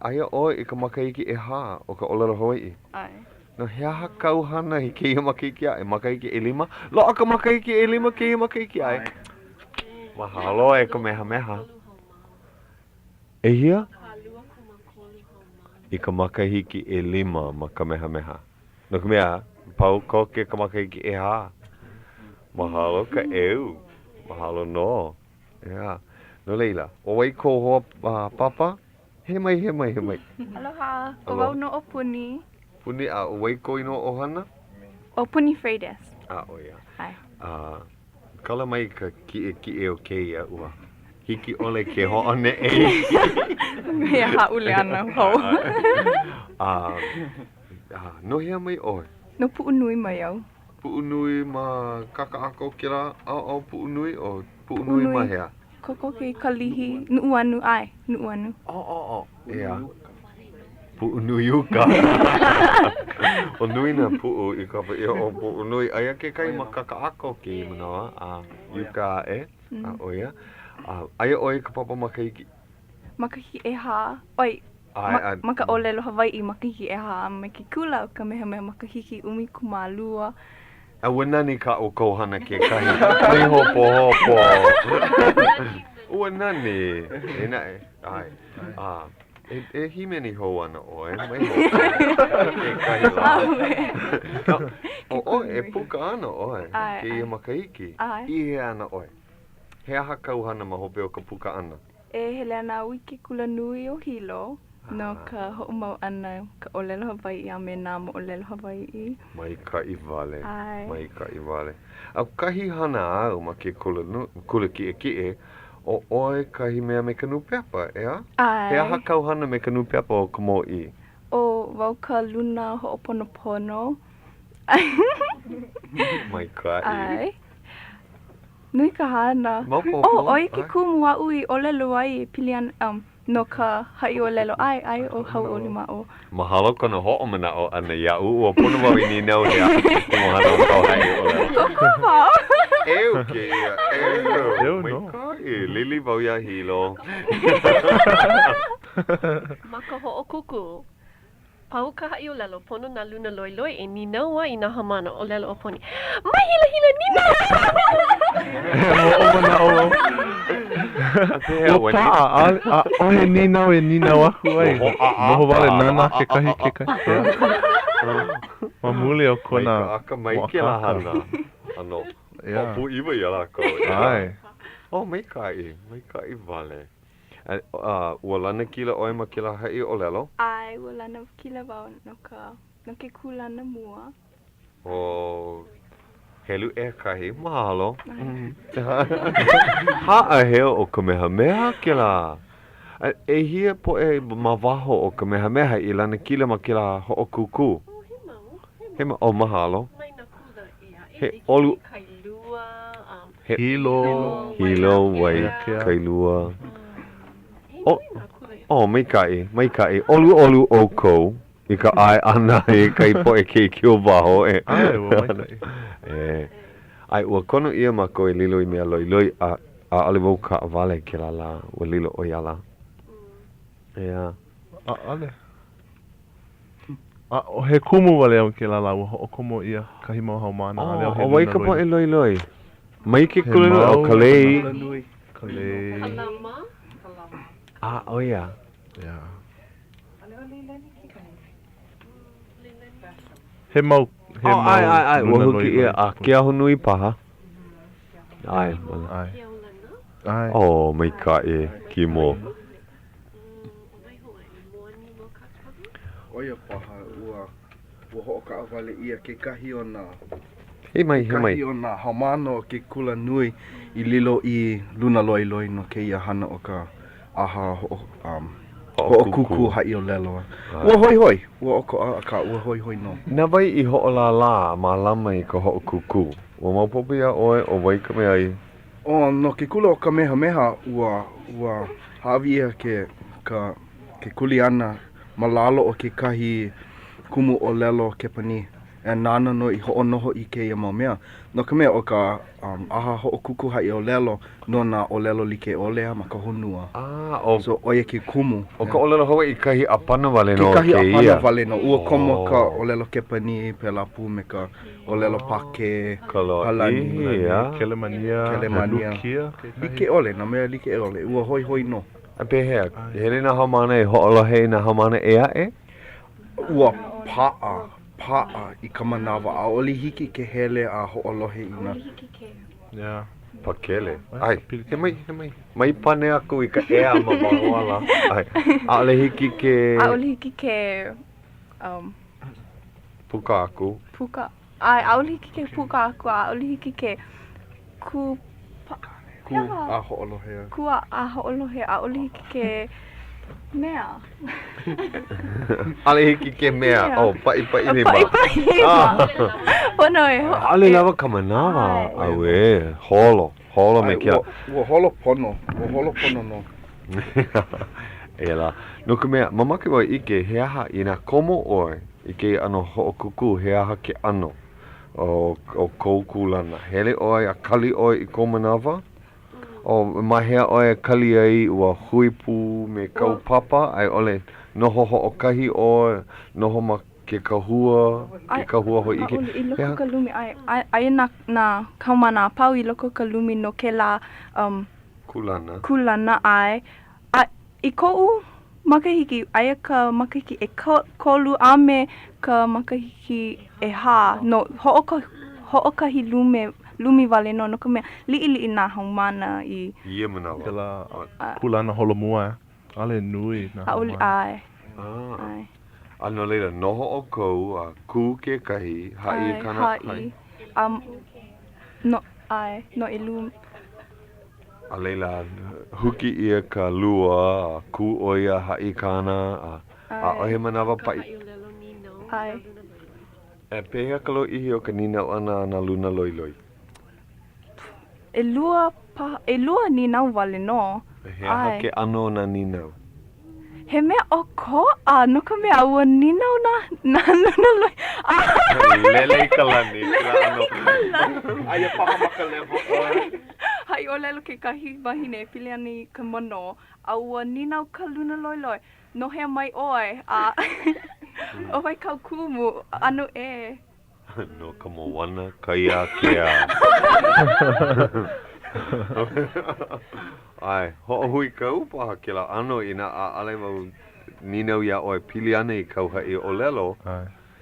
Aia oi I ka makaiki e ha o ka olelo Hawaiʻi. Ai. No hea hakau hana I ke ia makaiki ai. Makaiki e 5. Loa ka makaiki e 5 ke ia makaiki ai. Mahalo e ka meha. E hia? I ka makahiki e 5 ma ka meha. No ka mea, pau ko ke ka makahiki e ha. Mahalo ka eu. Mahalo no. Yeah. No leila, o wai ko hoa papa? He mai. Aloha, o wau no o puni. Puni a o wai ko ino o hana? O puni Freides. O ia. Ai. Kala mai ka ki e o ke ia ua. Hiki ole ke ho'one e. Mea haʻule ana hou. No hea mai oi? No puʻunui mai au. Puʻunui ma kakaako kira au puʻunui o puʻunui ma hea? Koko ke kalihi, nuʻuanu ai, nuʻuanu. Ea. Puʻunui uka. O nui na puʻu I kapa ia o puʻunui. Aia ke kai ma kakaako ke manawa. Yuka e. Oia. Aia oi ka papa makahiki? Makahiki e ha. Oi. Maka olelo Hawaiʻi makahiki e ha. Me ke kula o ka meha makahiki umi kumalua. A wanani ka o kohana ke kahi. Mai hopo. Ua nani. E nae. Ai. E himeni hou ana oi. Mai hopo. Ke kahi la. E puka ana oi. Ke ia makahiki. I ana oi. Hea hakau hana ma hope o ka puka ana. E hele ana au I ke kula nui o hilo. No ka hoʻomau ana ka olelo Hawaiʻi a me nā mo olelo Hawaiʻi. Mai ka I vale. Au kahi hana au ma ke kula ki o oi kahi mea me ka nupeapa, ea? Ai. Hea hakau hana me ka nupeapa o ka mōʻi? O wau ka luna hoʻoponopono. Mai ka Ai. Nui ka hana. Oi ke kumu aʻu I olelo ai pili ana no ka haʻi olelo ai o Hauʻoli ma'o. Mahalo kona hoʻomana o ana iaʻu ua pono wau I ninau hea. Kumohana o kau haʻi olelo. Koko wau. Eu ke ia. Eu. Mai ka lili wau ia hilo. Ma ka hoʻokuku. Pau ka haʻi o lelo, pono nā luna loiloi e ninaua I nā hamana o lelo o poni. Mai hila nina! Moʻomana o. O paa, o he ninau e ninau aku ai. Moho wale nana ke kahi. Ma mule o kona. Mai ka aka mai ke la hana. Ano, pu iwa ia lako. Ai. Mai kai vale. Ua lana kila oi ma kila haʻi o lelo? Ai, ua lana kila wau no ke kulana mua. Helu e kahi, mahalo. Haa heo o ka meha ke la. E hia po e mawaho o ka meha I lana kila ma kila hoʻokuku. He mau. Mahalo. He olu. Hilo wai kailua. Mai kai. Olu o kou. I ka ai ana e kai po e ke kio waho e. Ai ua kono ia ma koe lilo I mea loiloi a ale wau ka awale ke la ua lilo o iala. Ia. Ale. O he kumu wale au ke la ua hoʻokomo ia kahi mau haumana. O wai ka po e loi loi. Mai ke kulena o kalei. Kalei. O ia. Ia. He mau. Ai. Ua huki ia a ke aho nui paha. Ai. Oh, mai ka e ki mo. Oia paha ua hoʻoka wale ia ke kahi o nā He mai. kahi o nā haumana o ke kula nui I lilo I luna loi loi no ke ia hana o ka aha hoʻokuku haʻi o lelo. Ua hoi ua oko aka ua hoi no. Na wai I hoʻolālā ma lama I ka hoʻokuku. Ua maupopo ia oe o wai ka mea I. O no ke kula o ka meha ua hawi ia ke kuli ana malalo o ke kahi kumu o lelo ke pani e nana no I hoʻonoho I ke ia mau mea. No ka mea o ka aha hoʻokuku haʻi o lelo no na o lelo like olea ma ka honua. So oia ke kumu. O ka o lelo Hawaiʻi kahi apana wale no ke ia. Ke kahi apana wale no. Ua komo ka o lelo ke pani pe lapu me ka o lelo pake. Halani. Kelemania. Like ole, na mea like ole. Ua hoi no. A pehea, hele na haumana e hoʻolohe na haumana e aʻe? Ua pa'a I ka manawa. A'oli hiki ke hele a hoʻolohe ina. Yeah. Pakele. Ai, he mai. Mai pane aku I ka ea ma mahoala. Ai, a'ole hiki ke... Puka aku. A'ole hiki ke puka aku. A'ole hiki ke Ku a hoʻolohe. Ku a hoʻolohe. A'ole hiki ke mea. Ale hiki ke mea. Oh, pai ni ma. Pono e. Ale lava ka manawa. Au e, holo me kia. Ua holo pono no. Ela. No ka mea, mamake wai ike he aha I nā komo oe. Ike ano hoʻokuku he aha ke ano. O kou kulana. Hele oe a kali oe I kou manawa. O mahea oe kali ai ua huipu me kaupapa. Ai ole noho hoʻokahi oe. Noho ma ke kahua. Ke kahua hoi ike. I loko ka lumi. Ai nā kaumana pau I loko ka lumi no ke la kulana ai. I koʻu makahiki, aia ka makahiki e kolu a me ka makahiki e hā. No hoʻokahi lumi wale no ka mea liʻiliʻi nā haumana I... Ia manawa. Kela kulana holomua. Ale nui nā haumana. Ai. Ano leila, noho o kou a ku ke kahi, haʻi e kana kai. No e lumi. A leila, huki ia ka lua, a ku oia haʻi kana, a ohe manawa pai. Ai. E pehea ka lo ihi o ka ninau ana na luna loi loi. E lua ninau wale no. He aha ke ano na ninau. He mea o koa, no ka mea ua ninau na luna loi. Lele I ka lani. Aia paha maka leho. Hai o lelo ke kahi wahine pili ana I ka mono. A ua ninau ka luna loi loi. No hea mai oe. O vai kau kumu, anu e. No ka moana, kai a kea. Ai, hoʻohui kau paha ke la ano I nā ale mau ninau ia oe pili ana I kau haʻi o lelo.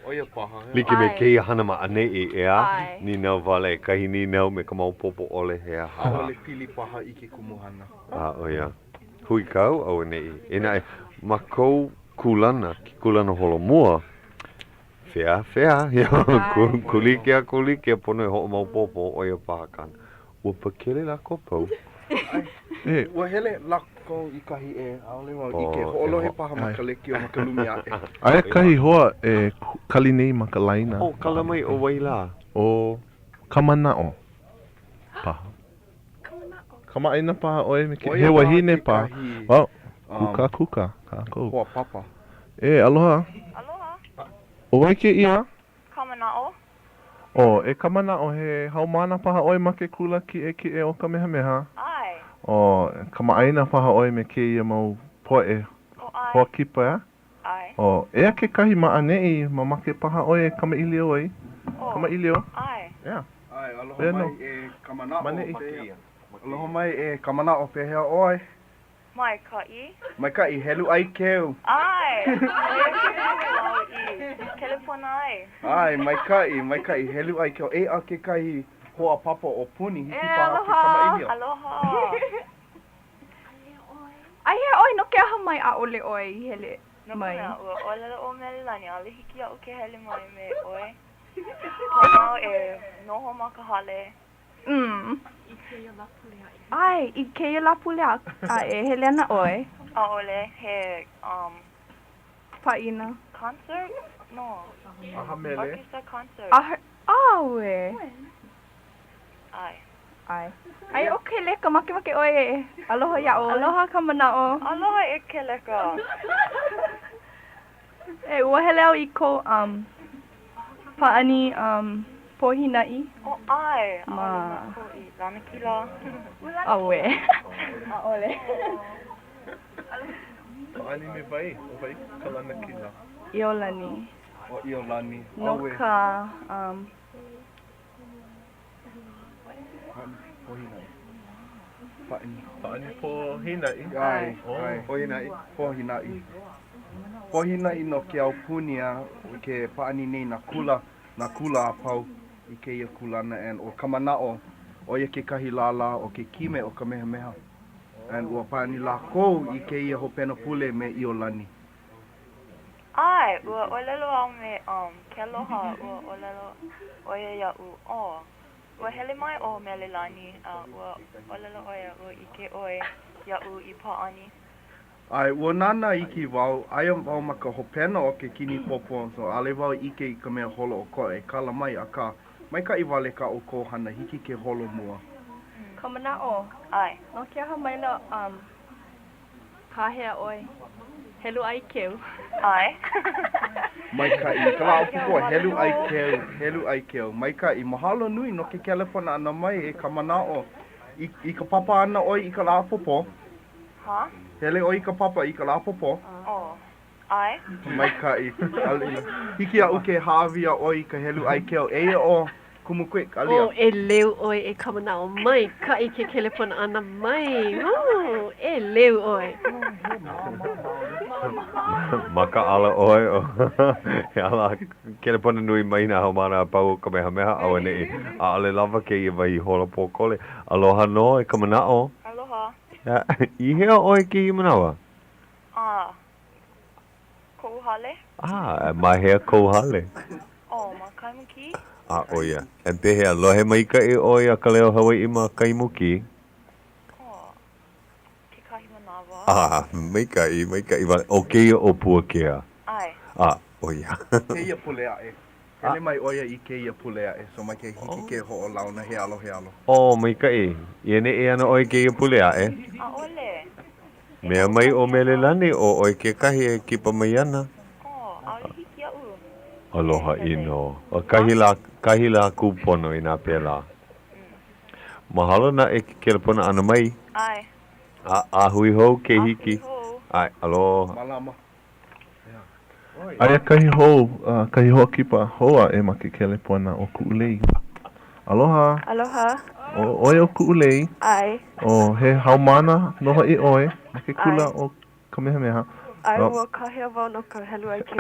Oia paha. Like me keia hana ma ane I ea, ninau wale, kahi ninau me ka mau popo ole hea hala. Ole pili paha I ke kumuhana. Oia. Hui kau au nei. E nai, ma kou kulana, ki kulana holomua, Fea. Kulike pono e hoʻo mau popo o ia pahakana. Ua pakele lako pau. Ua hele lako I kahi e aole wau ike. Hoʻolohe paha makaleki o makalumi aʻe. Aia kahi hoa e kali nei makalaina. O kala mai o waila. O kamanao. Paha. Kamaina paha oe me ke he wahine paha. Wau, kuka. Kākou. Hoa papa. Aloha. O wai ke ia? Kamanao. O, e kamanao he haumana paha oe ma ke kula ki e o ka meha. Ai. O, kamaaina paha oe me ke ia mau poe. O ai. Hoa kipa ea? Ai. O, ea ke kahi maanei mamake paha oe kama ilio ai? Kama ilio? Ai. Yeah. Ai, aloha Ea mai no. e kamanao Manei. pehea. Aloha mai e kamanao pehea oe. Mai ka'i. Mai ka'i helu ai keu. Ai. Telefona ai. Ai, mai ka'i helu ai keu. E a ke kahi hoa papa o puni hiki paha ke kama ilio. Aloha. Ai he oi no ke aha mai a ole oi hele mai. O lele o mele lani ale hiki au ke hele mai me oi. Hama e noho makahale. Ai, I keia lapule a e hele ana oi. A ole he Paina. concert? No. Aha mele. Orchestra concert. We. Ai. Ai. Ai okay leka make oi. Aloha ya oi. Aloha kamanao. Aloha e ke leka. E ua hele au I ko paani pohinai. Oh ai. Ma. Lana kila. Awe. A ole. Paani me vai, o vai kalana kila. Iolani. O Iolani. No ka Paani pohinai. Ai, pohinai. Pohinai. Pohinai no ke au punia ke paani nei na kula a pau I keia kulana and o kamanao o ia ke kahi lala o ke kime o kamehameha. And ua paani la kou I keia hopena pule me Iolani. Ai, ua olelo au me ke aloha ua olelo oia ia u ua hele mai o Melelani ua olelo oia ua ike oi ia I paani. Ai, ua nana iki wau, aia wau maka hopena o ke kini popo, so ale wau ike I ka mea holo o koe, e kala mai a ka, mai ka I wale ka o kohana, hiki ke holo mua. Kamanao. Ai. No ke aha mai na kahea oi. Helu ai keu. Ai. Mai ka I kala popo, helu ai keu. Mai ka I mahalo nui no ke kelepona ana mai e kamanao. I ka papa ana oi I ka la popo. Ha? Hele oi ka papa I ka la popo. Oh. Ai. Mai ka I. Hiki a uke haawia oi ka helu ai keu. Eia o kumu quick, alia. O e leu oi e kamanao mai ka I ke kelepona ana mai. E leu oi. Maka ala oi o ala kelepona nui mai na haumana pau kamehameha au nei a ale lava ke I vai hola pokole. Aloha no e kamanao. Aloha. I hea oi ke I manawa? Kouhale. Ma hea kouhale. Oh, ma kaimuki. Oia. E te hea lohe mai ka I oi a Ka Leo Hawaiʻi ma kaimuki? Ke kahi manawa. Mai ka I wale. O keia o Puakea. Ai. Oia. Keia pulea e. Ele mai oia I keia pulea e. So mai ke hiki ke ho o launa he alo. Mai ka I. Iene e ana oi keia pulea e? Ole. Mea mai o Melelani o oi ke kahi e kipa mai ana? Ale hiki au. Aloha ino. O kahi la kupono I nā pēlā. Mahalo na e ke kelepona ana mai? Ai. A hui hou ke hiki? Ai, aloha. Malama. Aia kahi hoa kipa hoa e ma ke kelepona o ku'ulei. Aloha. Aloha. Oi o ku'ulei. Ai. O he haumana noho I oi ma ke kula o kamehameha. Ai ua kahea wau no ka helu ai keu.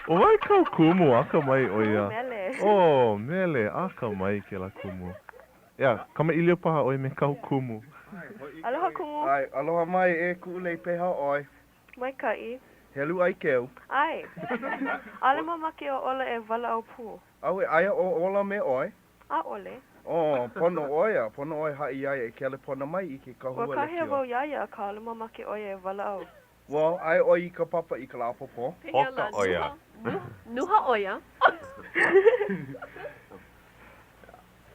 O mai kau kumu aka mai oia. Mele. Mele aka mai ke la kumu. Kama ilio paha oi me kau kumu. Aloha kumu. Ai, aloha mai e ku'ulei peha oi. Mai kai. Helu ai keu. Ai. Ale mamake o ola e wala au pu. Aue, aia o ola me oi? A ole. Pono oi hai ai e kelepona mai I ke kahua Ua kahea wau iaia ka ale mamake oi e wala au. Well, ai oi I ka papa I ka la popo. Hoka oia. Nuha oia.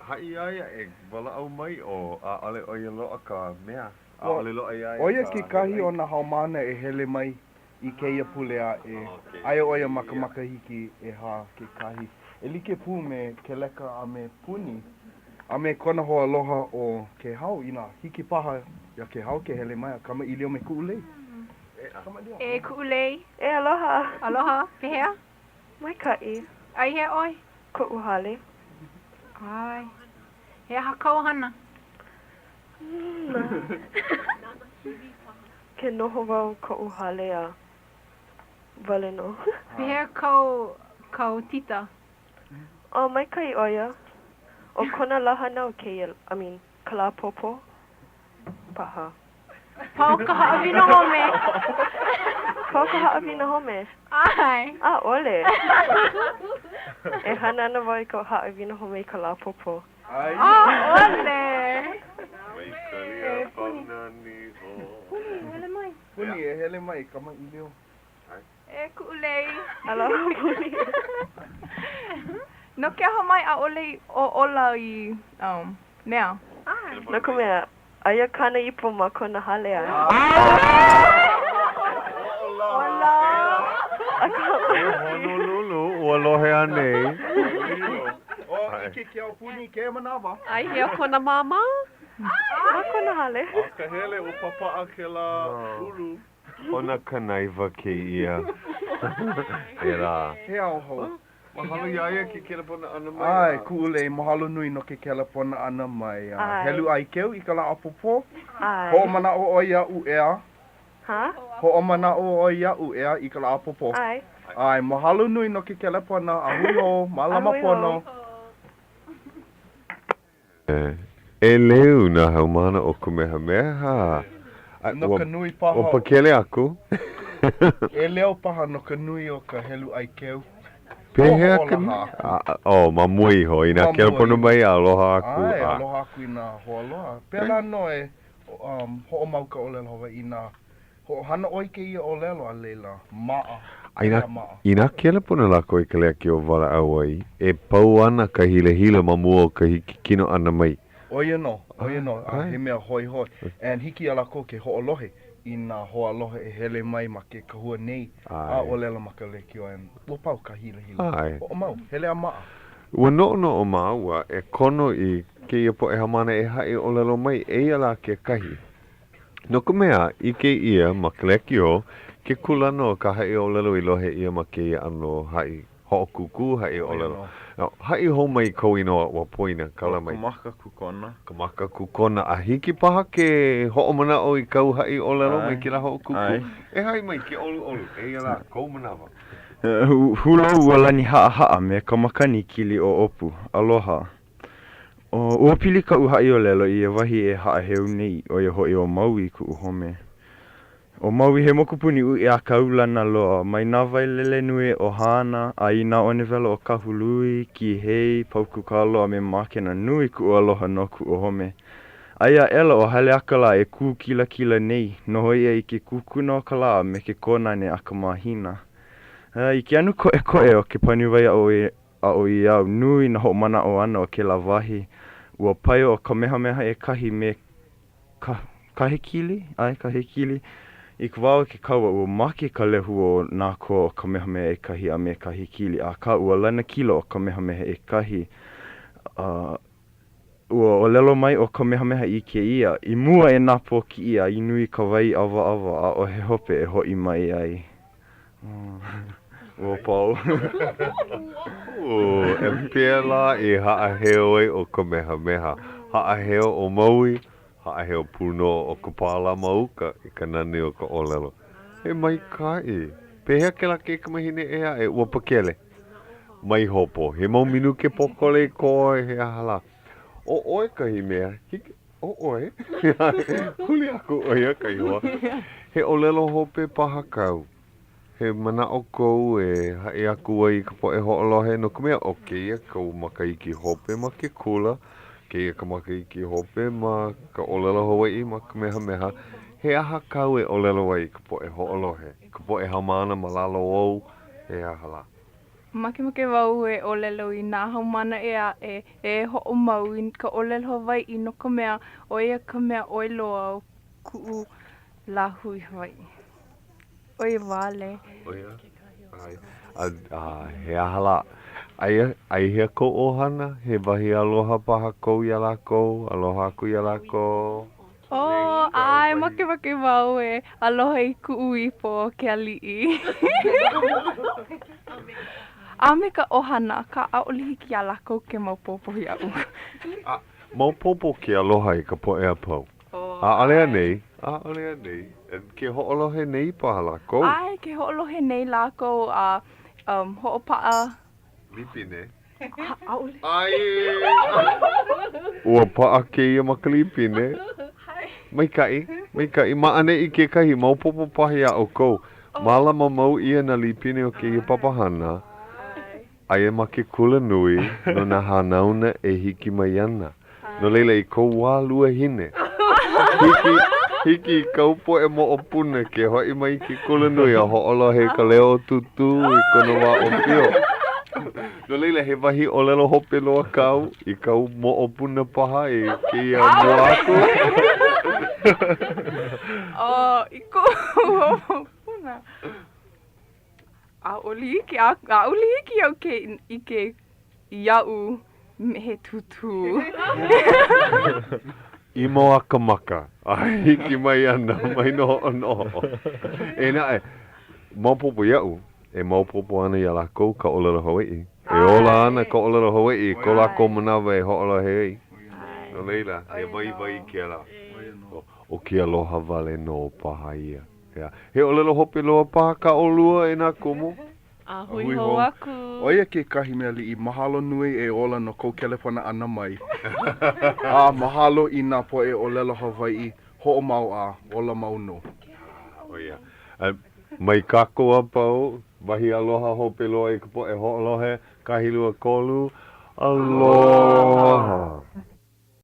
Hai ai e wala au mai o a ale oia loa ka mea. A ale loa ai. Oia ke kahi o na haumana e hele mai I keia pulea e. Ai oia maka hiki e ha ke kahi. E like pu me ke leka a me puni. A me kona hoa aloha o ke hau ina hiki paha ia ke hau ke hele mai a kama ilio me ku'ulei. E ku'ulei. E aloha. Aloha. Pehea? Maika'i. Ai he oi? Ko'u hale. Ai. He hakau hana. Ke noho wau ko'u hale a wale no. Pehea kau tita? O maikai oia. O kona lahana o keia, ka la popo. Paha. Pau ka ha'awina home. Pau ka ha'awina home. Ai. Ole. E hana ana wai ka ha'awina home ka la popo. Ole. Puni e hele mai, kama I leo. E ku'ulei. Aloha puni. No ke aha mai a ole o ola I mea. No ka mea, aia kana ipo ma kona hale ai. Ola. Honolulu, ua lohe anei. Ike ke au puni ke manawa. Ai hea kona mama? Ma kona hale. Kanahele o papa'a ke la ulu. Ona kanaiwa ke ia. E rā. He au hou. Mahalo iaia ke kelepona ana mai. Ai, ku'ulei, mahalo nui no ke kelepona ana mai. Helu ai keu I ka la apopo. Ho mana o ia'u ea. Ha? Ho mana o ia'u ea I ka la apopo. Ai, mahalo nui no ke kelepona. Ahui ho, malama pono. E leu na haumana o Kamehameha. No ka nui paha. O pakele aku. E leo paha no ka nui o ka helu ai keu. Pehea ka mamui ho, ina kelepona mai aloha aku. Ai, aloha aku ina ho aloha. Pela no e ho mau ka olelo Hawaiʻi ina ho hana oi ke ia olelo a leila. Maa. Ina kelepona lako I ka lea ki o wala au ai. E pau ana ka hile mamua o ka hiki kino ana mai. Oia no. He mea hoi hoi. And hiki ala ko ke ho'olohe. I nā ho'alohe e hele mai ma ke kahua nei. A olelo ma ka leki o em. Ua pau ka hile. O mau, hele a maa. Ua no o maua e kono I ke ia po e hamana e hae olelo mai e ala ke kahi. No ka mea I ke ia ma ka leki o ke kulano ka hae olelo I lohe ia ma ke ia ano hae ho'okuku hae olelo. Ha'i ho mai kou inoa ua poina kala mai. Ka maka kukona. A hiki paha ke ho'omana o I kau ha'i olelo mai ki la ho'okuku. E hai mai ke olu. E ia la kou manawa. Hula ua lani ha'a me ka makani kili o opu. Aloha. Ua pili ka ha'i olelo I e wahi e ha'a heu nei o ia hoi o maui ku home. O maui he mokupuni ui a kaulana loa, mai nā vai lele nui o hana, a I nā one vela o kahului, ki hei, pauku ka aloha me makena nui ku o aloha no ku o home. Aia ela o hale akala e ku kila nei, noho ia I ke kukuna o kala me ke konane aka mahina. I ke anu koe o ke paniwai a o I au nui na ho mana o ana o ke la wahi, ua pai o Kamehameha e kahi me kahekili, kahekili. I ka wao ke kaua ua make ka lehu o nā ko o Kamehameha e kahi a me kahi kili. A ka ua lana kilo o Kamehameha e kahi. Ua o lelo mai o Kamehameha I ke ia. I mua e nā po ki ia I nui ka wai awa a o he hope e hoi mai ai. Ua pau. E pia la I haa heo e o Kamehameha. Haa heo o Maui. Ha'a heo puno o ka pāla mauka I ka nani o ka olelo. He mai kai. Pehea ke la ke kamahine ea e ua pakele. Mai hopo. He mau minu ke pokole koe he ahala. O oe kahi mea. O oe. Huli aku oia kai hoa. He olelo hope paha kau. He mana o kou e hae aku ai ka po e ho'olohe no ka mea o keia kau makaiki hope ma ke kula. Keia ka makaiki hope ma ka olelo Hawaiʻi ma Kamehameha. He aha kau e olelo ai ka po e ho'olohe. Ka po e hamana ma lalo ou he ahala. Make wau e olelo I nā haumana e ho'o mau I ka olelo Hawaiʻi no ka mea o ia ka mea oiloa o ku'u lahui Hawaiʻi. Oi wale. Oia. He ahala. Ai hea ko ohana, he wahi aloha paha kou ia lako, aloha aku ia lako. Oh, ai, make wau e. Aloha I ku'u ipo ke ali'i. A me ka ohana, ka ʻaʻole hiki a lako ke maupopo ia'u. Maupopo ke aloha I ka poʻe a pau. A alea nei. Ke hoʻolohe nei paha lako. Ai, ke hoʻolohe nei lako a hoʻopaʻa. Lipine. ʻAʻole. Ai! Ua paʻa keia makalipine. Maikaʻi. Maʻane I kekahi maupopo pahi a o kou. Malama mau ia na lipine o keia papahana. Aia ma ke kula nui no na hanauna e hiki mai ana. No leila I kou wā lua hine. Hiki I kau po e mo o puna ke hoi mai ke kula nui a hoʻolohe Ka Leo tutu I kono wā o pio. No leila he wahi o lelo hope loa kau I kau mo o puna paha e kia mua aku. I kou mo puna. ʻAʻole hiki au I ke ia'u me he tutu. I mo akamaka. Ai hiki mai ana, mai no no. E nae, maupopo ia'u, e maupopo ana ia lako ka ʻōlelo Hawaiʻi. E ola ana ka ʻōlelo Hawaiʻi, ko lako manawa e hoʻolohe ai. No leila, he vai ke ala. O ke aloha wale no paha ia. He ʻōlelo hope loa paha ka ʻolua e nā kumu. A hui ho aku. Oia ke kahi mea li'i, mahalo nui e ola no kou kelepana ana mai. A mahalo I nā poe o lelo Hawaiʻi, ho'o mau a, ola mau no. Oia. Mai kako a pau, wahi aloha hope loa I ka poe ho'olohe, kahilua kolu, aloha.